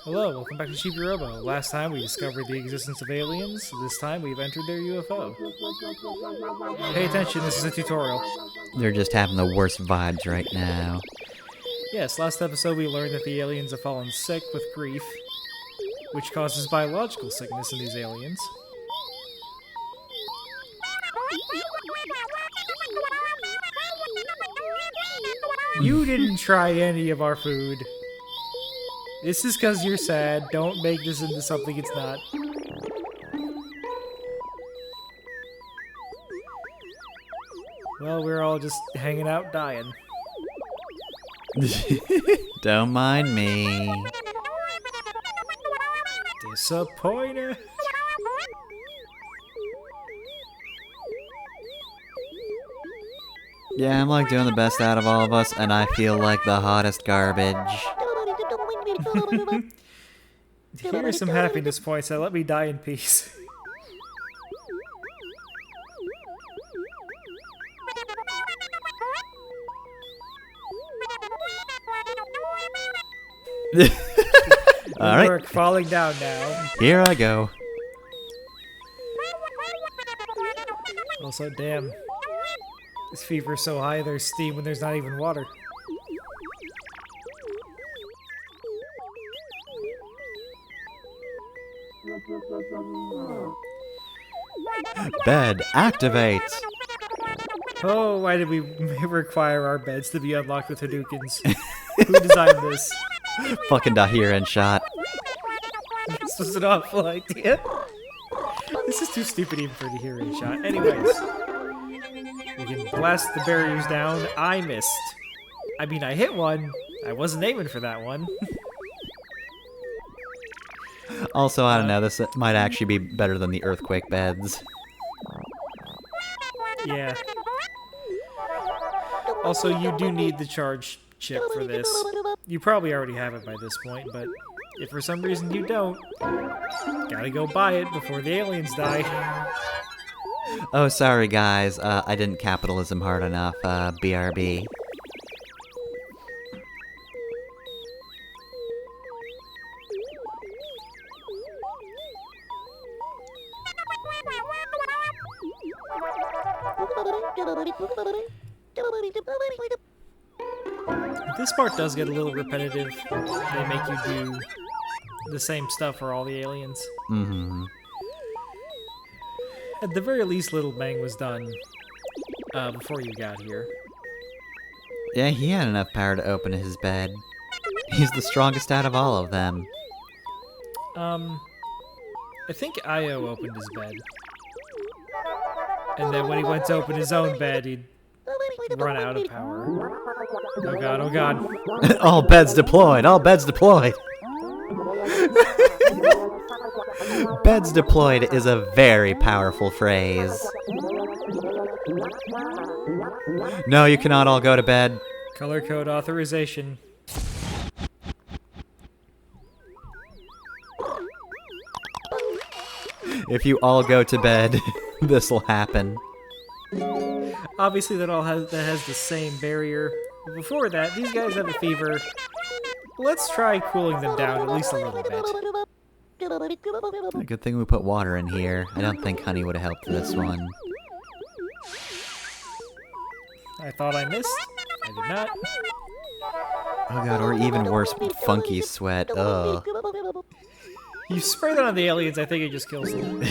Hello, welcome back to Chibi Robo. Last time we discovered the existence of aliens, this time we've entered their UFO. Pay attention, this is a tutorial. They're just having the worst vibes right now. Yes, last episode we learned that the aliens have fallen sick with grief, which causes biological sickness in these aliens. You didn't try any of our food. This is because you're sad. Don't make this into something it's not. Well, we're all just hanging out dying. Don't mind me. Disappointed. Yeah, I'm like doing the best out of all of us, and I feel like the hottest garbage. Here are some happiness points that let me die in peace. Alright. Work falling down now. Here I go. Also, damn. This fever's so high there's steam when there's not even water. Bed, activate! Oh, why did we require our beds to be unlocked with Hadoukens? Who designed this? Fucking Dahiran shot. This was an awful idea. This is too stupid even for the hero shot. Anyways, we can blast the barriers down. I missed. I mean, I hit one. I wasn't aiming for that one. Also, I don't know, this might actually be better than the earthquake beds. Yeah. Also, you do need the charge chip for this. You probably already have it by this point, but if for some reason you don't, gotta go buy it before the aliens die. Oh, sorry guys, I didn't capitalism hard enough, BRB. This part does get a little repetitive. They make you do the same stuff for all the aliens. Mm-hmm. At the very least, Little Bang was done before you got here. Yeah, he had enough power to open his bed. He's the strongest out of all of them. I think Io opened his bed. And then when he went to open his own bed, he'd run out of power. Oh god, oh god. All beds deployed, all beds deployed! Beds deployed is a very powerful phrase. No, you cannot all go to bed. Color code authorization. If you all go to bed, this'll happen. Obviously that has the same barrier. Before that, these guys have a fever. Let's try cooling them down at least a little bit. Good thing we put water in here. I don't think honey would have helped this one. I thought I missed. I did not. Oh god, or even worse, funky sweat. Ugh. You spray that on the aliens, I think it just kills them.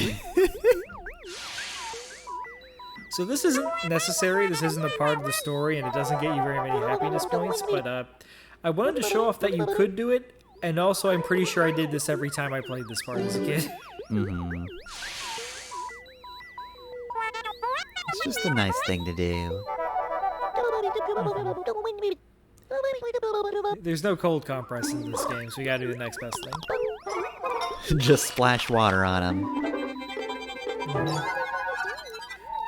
So this isn't necessary, this isn't a part of the story, and it doesn't get you very many happiness points, but I wanted to show off that you could do it, and also I'm pretty sure I did this every time I played this part as a kid. Mm-hmm. It's just a nice thing to do. There's no cold compress in this game, so we gotta do the next best thing. Just splash water on them.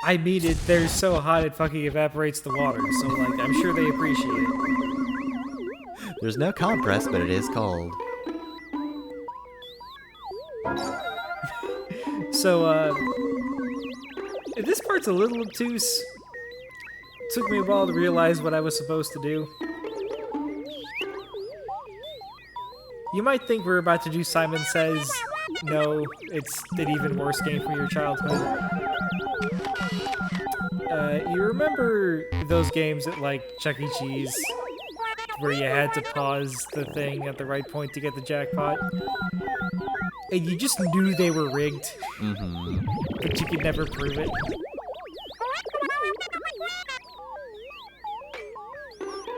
I mean, they're so hot it fucking evaporates the water, so like, I'm sure they appreciate it. There's no compress, but it is cold. So, this part's a little obtuse. Took me a while to realize what I was supposed to do. You might think we're about to do Simon Says. No, it's an even worse game from your childhood. You remember those games at, like, Chuck E. Cheese? Where you had to pause the thing at the right point to get the jackpot? And you just knew they were rigged. Mm-hmm. But you could never prove it.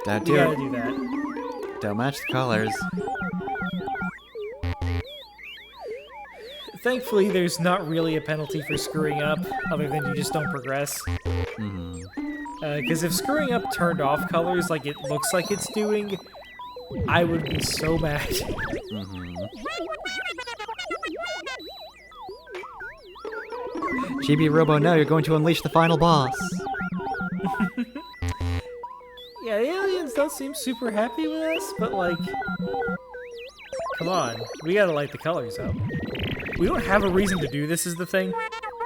Don't You do gotta it. do that. Don't match the colors. Thankfully, there's not really a penalty for screwing up, other than you just don't progress. Mm-hmm. Because if screwing up turned off colors like it looks like it's doing, I would be so mad. Mm-hmm. Chibi Robo, no, you're going to unleash the final boss. Yeah, the aliens don't seem super happy with us, but like... Come on, we gotta light the colors up. We don't have a reason to do this is the thing.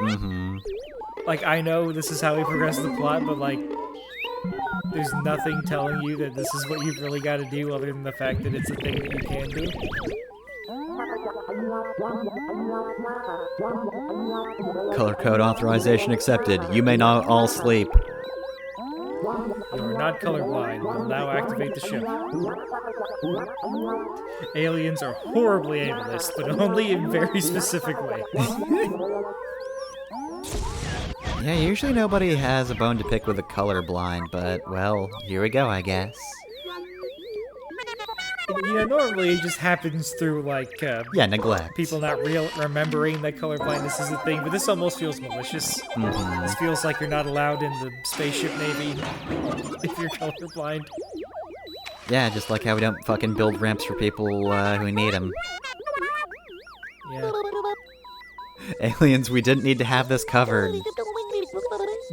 Mm-hmm. Like, I know this is how we progress the plot, but like... There's nothing telling you that this is what you've really got to do other than the fact that it's a thing that you can do. Color code authorization accepted. You may not all sleep. You are not colorblind. We'll now activate the ship. Aliens are horribly aimless, but only in very specific ways. Yeah, usually nobody has a bone to pick with a colorblind, but, well, here we go, I guess. You know, normally it just happens through, like, Yeah, neglect. people not remembering that colorblindness is a thing, but this almost feels malicious. Mm-hmm. This feels like you're not allowed in the spaceship Navy if you're colorblind. Yeah, just like how we don't fucking build ramps for people who need them. Yeah. Aliens, we didn't need to have this covered.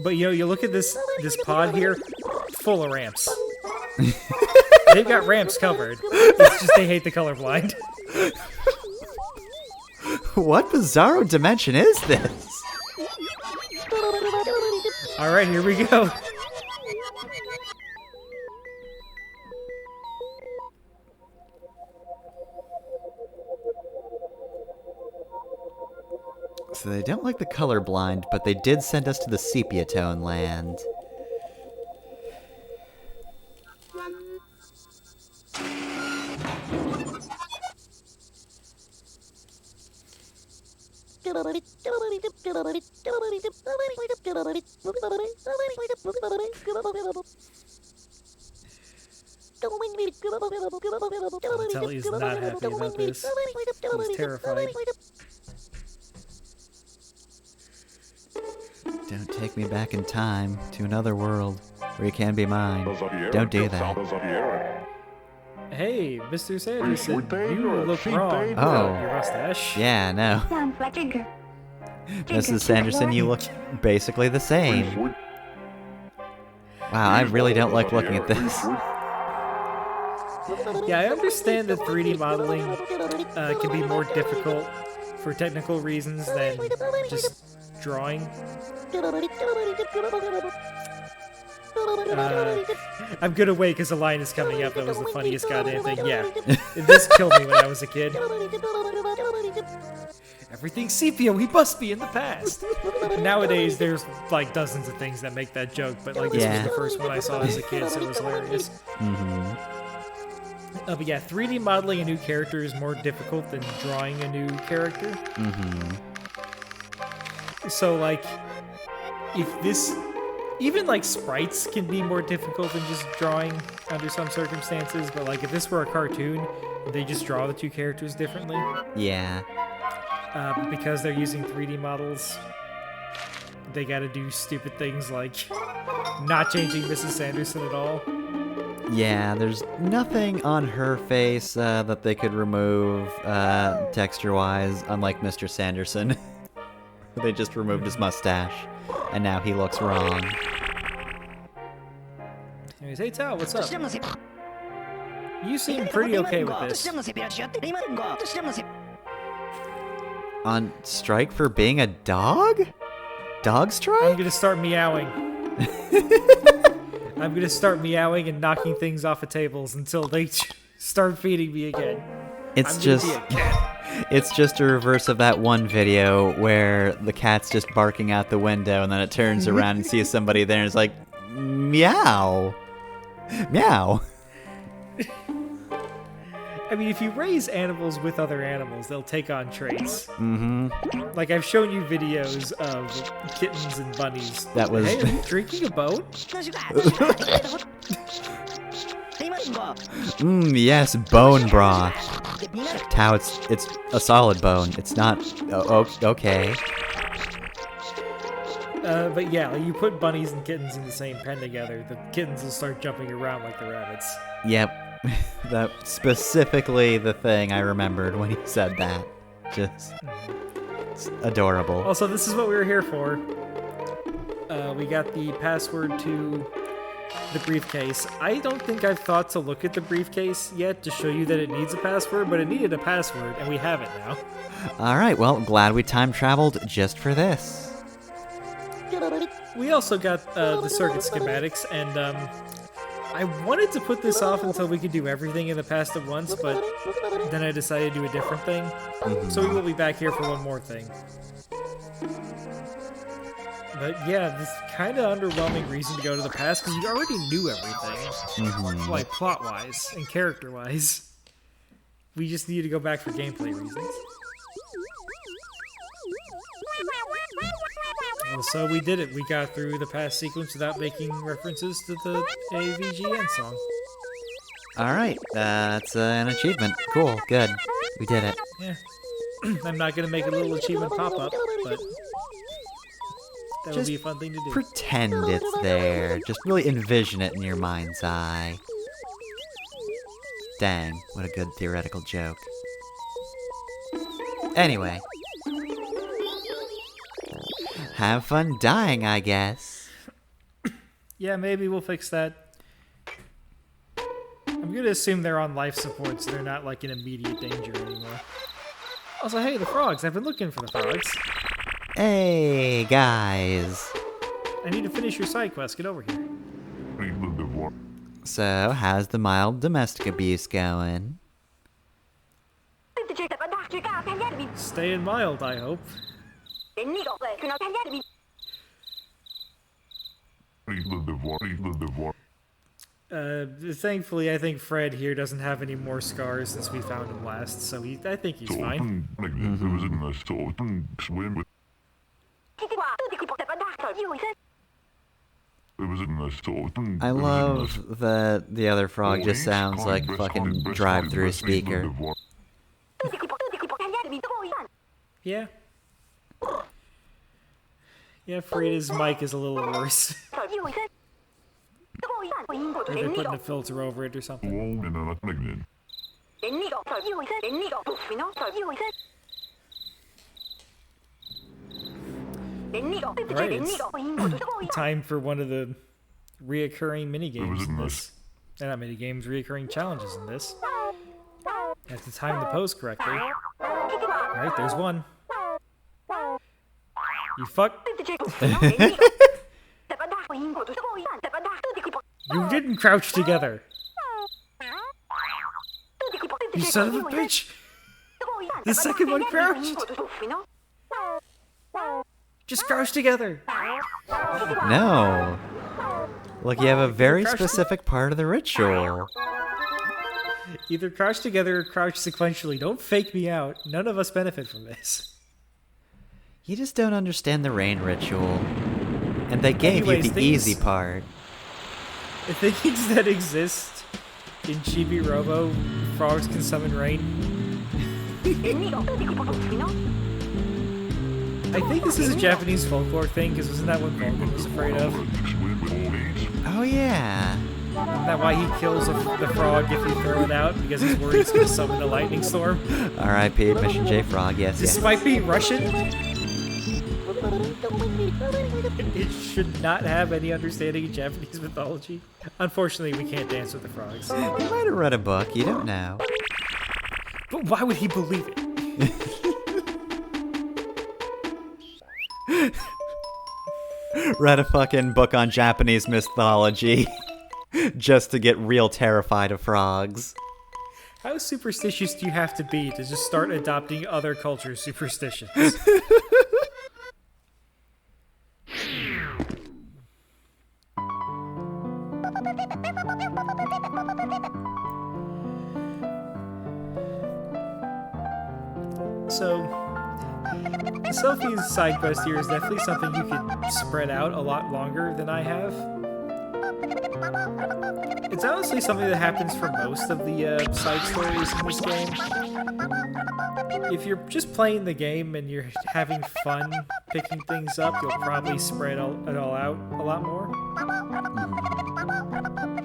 But, you know, you look at this pod here, full of ramps. They've got ramps covered. It's just they hate the colorblind. What bizarro dimension is this? Alright, here we go. So they don't like the colorblind, but they did send us to the sepia tone land. I'll tell he's not happy about this. He's terrified. Don't take me back in time to another world where you can be mine. Don't do that. Hey, Mr. Sanderson, you look wrong. Oh. Your mustache. Yeah, no. Mrs. Sanderson, you look basically the same. Wow, I really don't like looking at this. Yeah, I understand that 3D modeling can be more difficult for technical reasons than just drawing. I'm gonna wait because the line is coming up. That was the funniest goddamn thing. Yeah, this killed me when I was a kid. Everything's sepia. We must be in the past. Nowadays, there's like dozens of things that make that joke, but like this was the first one I saw as a kid, so it was hilarious. Mm-hmm. But yeah, 3D modeling a new character is more difficult than drawing a new character. Mm-hmm. So like, if this, even like sprites can be more difficult than just drawing under some circumstances, but like if this were a cartoon, they just draw the two characters differently. Yeah. Because they're using 3D models, they gotta do stupid things like not changing Mrs. Sanderson at all. Yeah, there's nothing on her face that they could remove texture-wise, unlike Mr. Sanderson. They just removed his mustache, and now he looks wrong. Anyways, hey Tao, what's up? You seem pretty okay with this. On strike for being a dog? Dog I'm strike? gonna start meowing. I'm gonna start meowing and knocking things off of tables until they start feeding me again. It's I'm just gonna be a cat. it's just a reverse of that one video where the cat's just barking out the window and then it turns around and sees somebody there and it's like, meow. Meow. I mean, if you raise animals with other animals, they'll take on traits. Mm-hmm. Like, I've shown you videos of kittens and bunnies. That was... Hey, are you drinking a bone? Yes, bone broth. Tao, it's a solid bone. It's not... okay. But yeah, like you put bunnies and kittens in the same pen together, the kittens will start jumping around like the rabbits. Yep. That's specifically the thing I remembered when he said that. Just... it's adorable. Also, this is what we were here for. We got the password to the briefcase. I don't think I've thought to look at the briefcase yet to show you that it needs a password, but it needed a password, and we have it now. Alright, well, glad we time traveled just for this. We also got the circuit schematics, and I wanted to put this off until we could do everything in the past at once, but then I decided to do a different thing. So we will be back here for one more thing. But yeah, this kind of underwhelming reason to go to the past, because you already knew everything. Like, plot-wise and character-wise. We just needed to go back for gameplay reasons. Well, so we did it. We got through the past sequence without making references to the AVGN song. Alright, that's an achievement. Cool, good. We did it. Yeah. I'm not going to make a little achievement pop up, but that would be a fun thing to do. Pretend it's there. Just really envision it in your mind's eye. Dang, what a good theoretical joke. Anyway. Have fun dying, I guess. Yeah, maybe we'll fix that. I'm going to assume they're on life support, so they're not, like, in immediate danger anymore. Also, hey, the frogs. I've been looking for the frogs. Hey, guys. I need to finish your side quest. Get over here. So, how's the mild domestic abuse going? Staying mild, I hope. Thankfully, I think Fred here doesn't have any more scars since we found him last, so I think he's fine. I love that the other frog just sounds like a fucking drive-through speaker. Yeah. Yeah, Frida's mic is a little worse. Or they're putting a filter over it or something. Alright, it's time for one of the reoccurring minigames in this. Not minigames, reoccurring challenges in this. You have to time the pose correctly. Alright, there's one. You fuck. You didn't crouch together. You son of a bitch. The second one crouched. Just crouch together. No. Look, you have a very specific part of the ritual. Either crouch together or crouch sequentially. Don't fake me out. None of us benefit from this. You just don't understand the rain ritual. And they gave you the easy part. The things that exist in Chibi Robo, frogs can summon rain. I think this is a Japanese folklore thing, because isn't that what Vulcan was afraid of? Oh yeah. Isn't that why he kills the frog if you throw it out? Because he's worried it's going to summon a lightning storm? R.I.P. Mission J Frog, yes, This yes. might be Russian. It should not have any understanding of Japanese mythology. Unfortunately, we can't dance with the frogs. You might have read a book, you don't know. But why would he believe it? Read a fucking book on Japanese mythology just to get real terrified of frogs. How superstitious do you have to be to just start adopting other cultures' superstitions? So, Sophie's side quest here is definitely something you could spread out a lot longer than I have. It's honestly something that happens for most of the side stories in this game. If you're just playing the game and you're having fun picking things up, you'll probably spread it all out a lot more.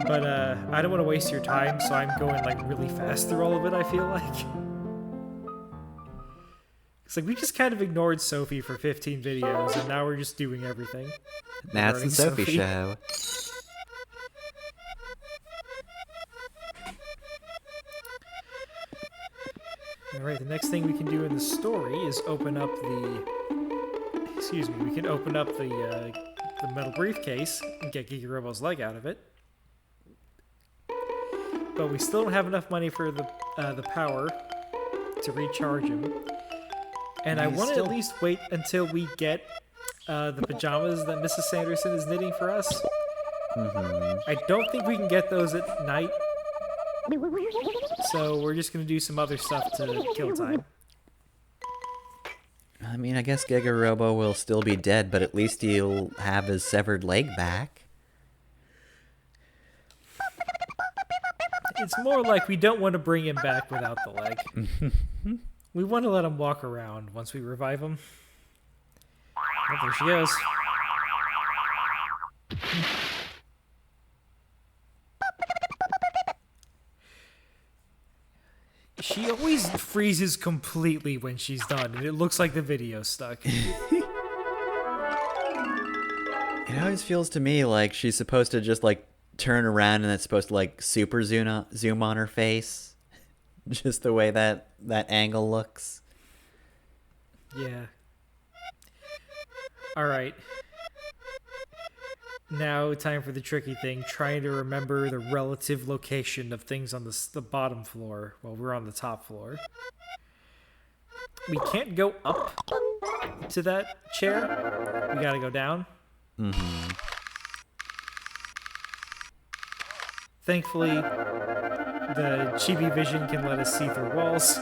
But I don't want to waste your time, so I'm going like really fast through all of it, I feel like. It's like we just kind of ignored Sophie for 15 videos, and now we're just doing everything. That's the Sophie show. Alright, the next thing we can do in the story is open up the... Excuse me, we can open up the metal briefcase and get Chibi Robo's leg out of it. But we still don't have enough money for the power to recharge him. And I want to at least wait until we get the pajamas that Mrs. Sanderson is knitting for us. I don't think we can get those at night. So we're just going to do some other stuff to kill time. I mean, I guess Giga Robo will still be dead, but at least he'll have his severed leg back. It's more like we don't want to bring him back without the leg. We want to let him walk around once we revive him. Oh, there she goes. She always freezes completely when she's done, and it looks like the video's stuck. It always feels to me like she's supposed to just, like, turn around and it's supposed to, like, super zoom on her face. Just the way that angle looks. Yeah. Alright. Now, time for the tricky thing, trying to remember the relative location of things on the bottom floor while we're on the top floor. We can't go up to that chair. We gotta go down. Thankfully, the Chibi vision can let us see through walls.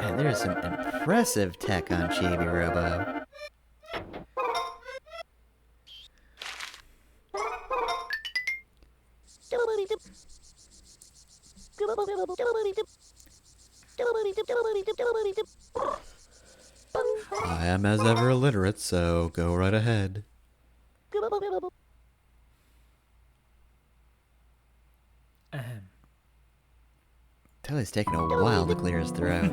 Man, there's some impressive tech on Chibi Robo. I am as ever illiterate, so go right ahead. Telly's taking a while to clear his throat.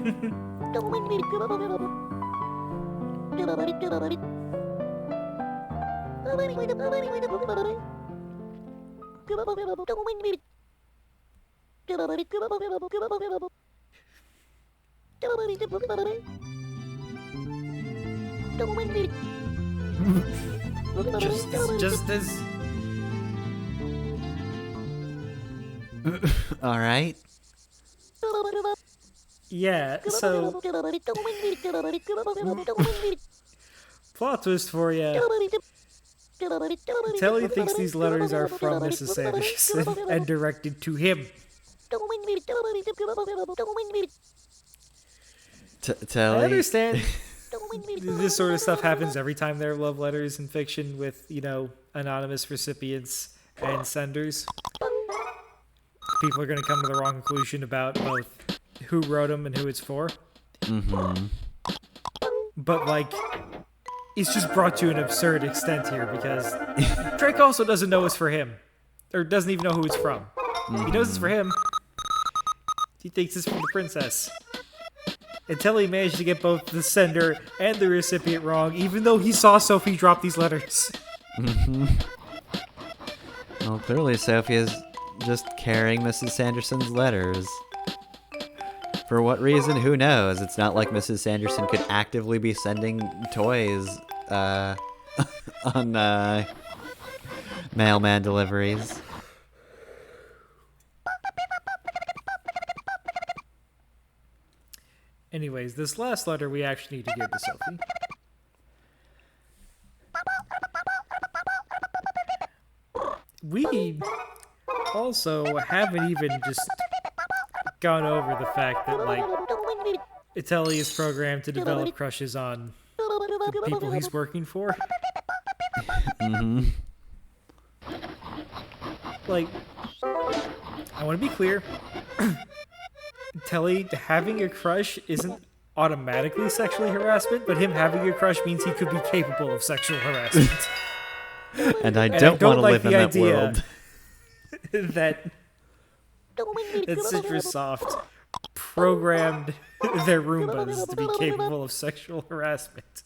Just as... All right. Yeah, so... Plot twist for you. Telly thinks these letters are from Mrs. Sanderson and directed to him. Telly. I understand this sort of stuff happens every time there are love letters in fiction with, you know, anonymous recipients and senders. People are going to come to the wrong conclusion about both who wrote them and who it's for. But, like, it's just brought to an absurd extent here because Drake also doesn't know it's for him. Or doesn't even know who it's from. He knows it's for him. He thinks it's from the princess. Until he managed to get both the sender and the recipient wrong, even though he saw Sophie drop these letters. Well, clearly Sophie is just carrying Mrs. Sanderson's letters. For what reason? Who knows? It's not like Mrs. Sanderson could actively be sending toys on mailman deliveries. Anyways, this last letter we actually need to give to Sophie. We also haven't even just gone over the fact that, like, Itelli is programmed to develop crushes on the people he's working for. Mm-hmm. Like, I want to be clear. Telly having a crush isn't automatically sexually harassment, but him having a crush means he could be capable of sexual harassment. And I don't want to like live in that world. that Citrussoft programmed their Roombas to be capable of sexual harassment.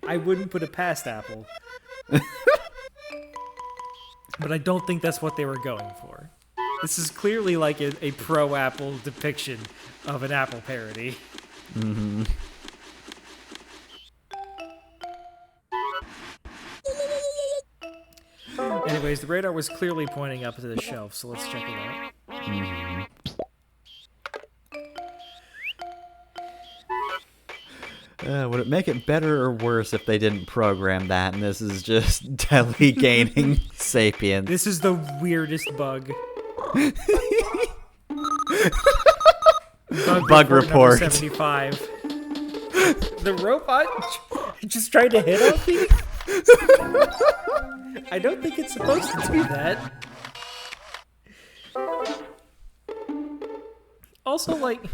I wouldn't put it past Apple. But I don't think that's what they were going for. This is clearly like a pro-Apple depiction of an Apple parody. Mm-hmm. Anyways, the radar was clearly pointing up to the shelf, so let's check it out. Mm-hmm. Would it make it better or worse if they didn't program that and this is just Telly gaining sapience? This is the weirdest bug. Bug report. Number 75. The robot just tried to hit on me? I don't think it's supposed to do that. Also, like,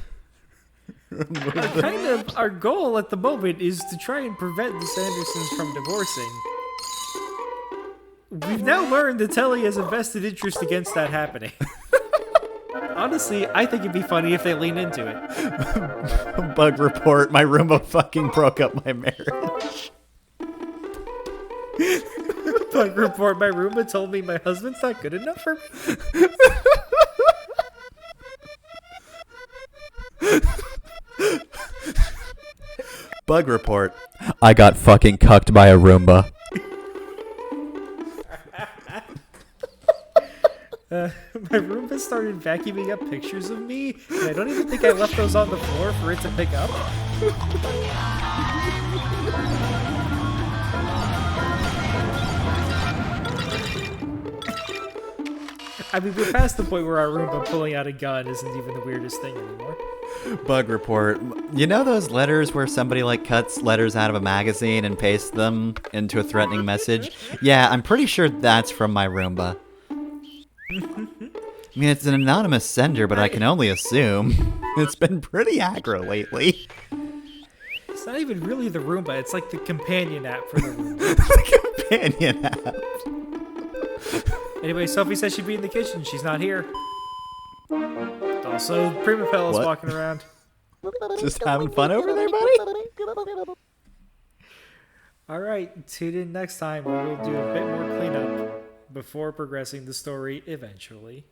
our goal at the moment is to try and prevent the Sandersons from divorcing. We've now learned that Telly has a vested interest against that happening. Honestly, I think it'd be funny if they lean into it. Bug report, my Roomba fucking broke up my marriage. Bug report, my Roomba told me my husband's not good enough for me. Bug report, I got fucking cucked by a Roomba. My Roomba started vacuuming up pictures of me, and I don't even think I left those on the floor for it to pick up. I mean, we're past the point where our Roomba pulling out a gun isn't even the weirdest thing anymore. Bug report. You know those letters where somebody like cuts letters out of a magazine and pastes them into a threatening message? Yeah, I'm pretty sure that's from my Roomba. I mean, it's an anonymous sender, but I can only assume. It's been pretty aggro lately. It's not even really the Roomba, it's like the companion app for the Roomba. The companion app. Anyway, Sophie says she'd be in the kitchen. She's not here. Also, Prima Pella's walking around. Just having fun over there, buddy? Alright, tune in next time where we'll do a bit more cleanup before progressing the story eventually.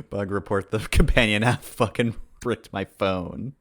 Bug report, the companion app fucking bricked my phone.